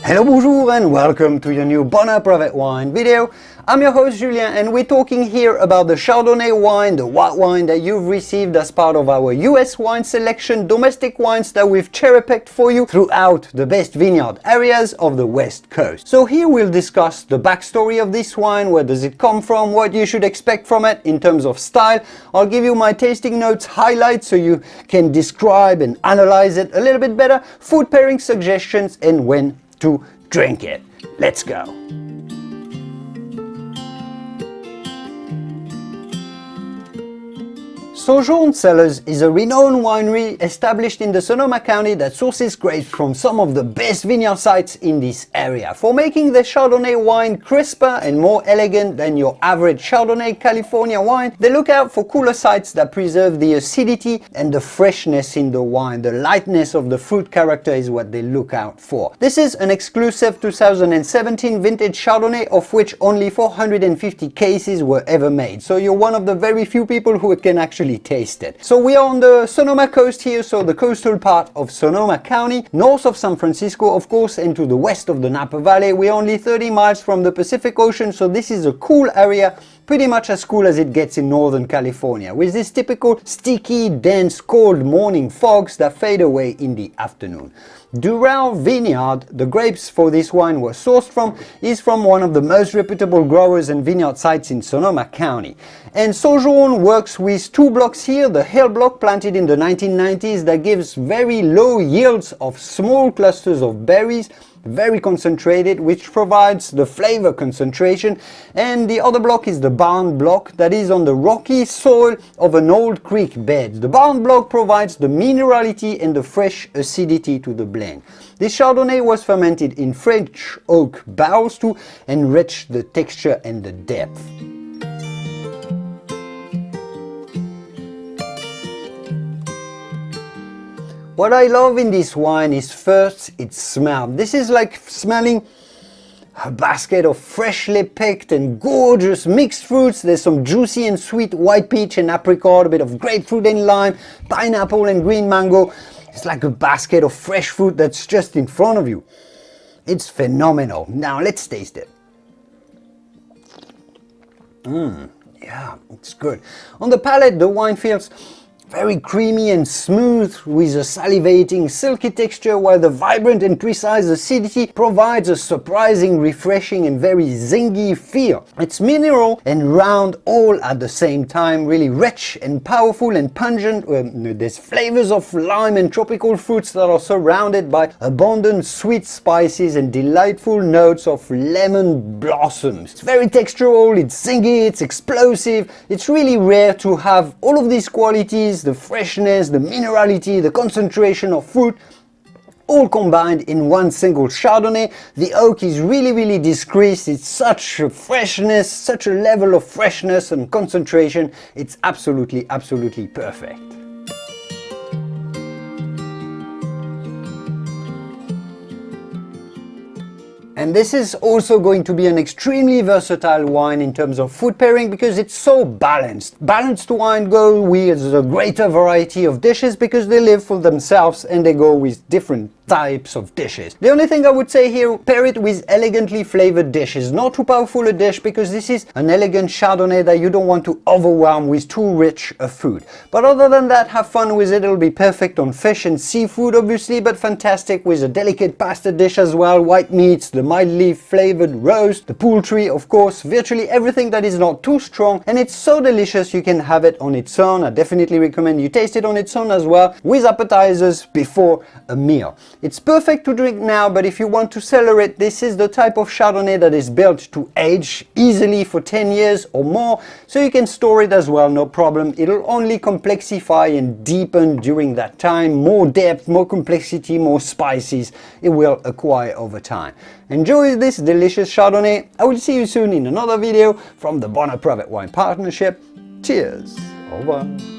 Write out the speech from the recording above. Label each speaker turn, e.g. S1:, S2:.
S1: Hello, bonjour, and welcome to your new Bonjour Private Wine video. I'm your host Julien, and we're talking here about the Chardonnay wine, the white wine that you've received as part of our US wine selection, domestic wines that we've cherry-picked for you throughout the best vineyard areas of the West Coast. So here we'll discuss the backstory of this wine, where does it come from, what you should expect from it in terms of style. I'll give you my tasting notes highlights so you can describe and analyze it a little bit better, food pairing suggestions, and when to drink it. Let's go. Sojourn Cellars is a renowned winery established in the Sonoma County that sources grapes from some of the best vineyard sites in this area. For making the Chardonnay wine crisper and more elegant than your average Chardonnay California wine, they look out for cooler sites that preserve the acidity and the freshness in the wine. The lightness of the fruit character is what they look out for. This is an exclusive 2017 vintage Chardonnay, of which only 450 cases were ever made. So you're one of the very few people who can actually taste it. So we are on the Sonoma Coast here, so the coastal part of Sonoma County, north of San Francisco, of course, and to the west of the Napa Valley. We're only 30 miles from the Pacific Ocean, so this is a cool area, pretty much as cool as it gets in Northern California, with this typical sticky, dense, cold morning fogs that fade away in the afternoon. Durell Vineyard, the grapes for this wine were sourced from, is from one of the most reputable growers and vineyard sites in Sonoma County. And Sojourn works with two blocks here, the Hill block planted in the 1990s that gives very low yields of small clusters of berries, very concentrated, which provides the flavor concentration, and the other block is the barn block that is on the rocky soil of an old creek bed. The barn block provides the minerality and the fresh acidity to the blend. This Chardonnay was fermented in French oak barrels to enrich the texture and the depth. What I love in this wine is first its smell. This is like smelling a basket of freshly picked and gorgeous mixed fruits. There's some juicy and sweet white peach and apricot, a bit of grapefruit and lime, pineapple and green mango. It's like a basket of fresh fruit that's just in front of you. It's phenomenal. Now let's taste it. Yeah, it's good. On the palate, the wine feels very creamy and smooth with a salivating, silky texture, while the vibrant and precise acidity provides a surprising, refreshing and very zingy feel. It's mineral and round all at the same time, really rich and powerful and pungent. There's flavors of lime and tropical fruits that are surrounded by abundant sweet spices and delightful notes of lemon blossoms. It's very textural, it's zingy, it's explosive. It's really rare to have all of these qualities, the freshness, the minerality, the concentration of fruit, all combined in one single Chardonnay. The oak is really discreet. It's such a freshness, such a level of freshness and concentration. It's absolutely perfect. And this is also going to be an extremely versatile wine in terms of food pairing because it's so balanced. Balanced wine go with a greater variety of dishes because they live for themselves and they go with different types of dishes. The only thing I would say here, pair it with elegantly flavored dishes. Not too powerful a dish because this is an elegant Chardonnay that you don't want to overwhelm with too rich a food. But other than that, have fun with it. It'll be perfect on fish and seafood obviously, but fantastic with a delicate pasta dish as well, white meats, the mildly flavored roast, the poultry, of course, virtually everything that is not too strong, and it's so delicious you can have it on its own. I definitely recommend you taste it on its own as well, with appetizers before a meal. It's perfect to drink now, but if you want to cellar it, this is the type of Chardonnay that is built to age easily for 10 years or more, so you can store it as well, no problem. It'll only complexify and deepen during that time. More depth, more complexity, more spices it will acquire over time. Enjoy this delicious Chardonnay. I will see you soon in another video from the Bonjour Private Wine Partnership. Cheers. Au revoir.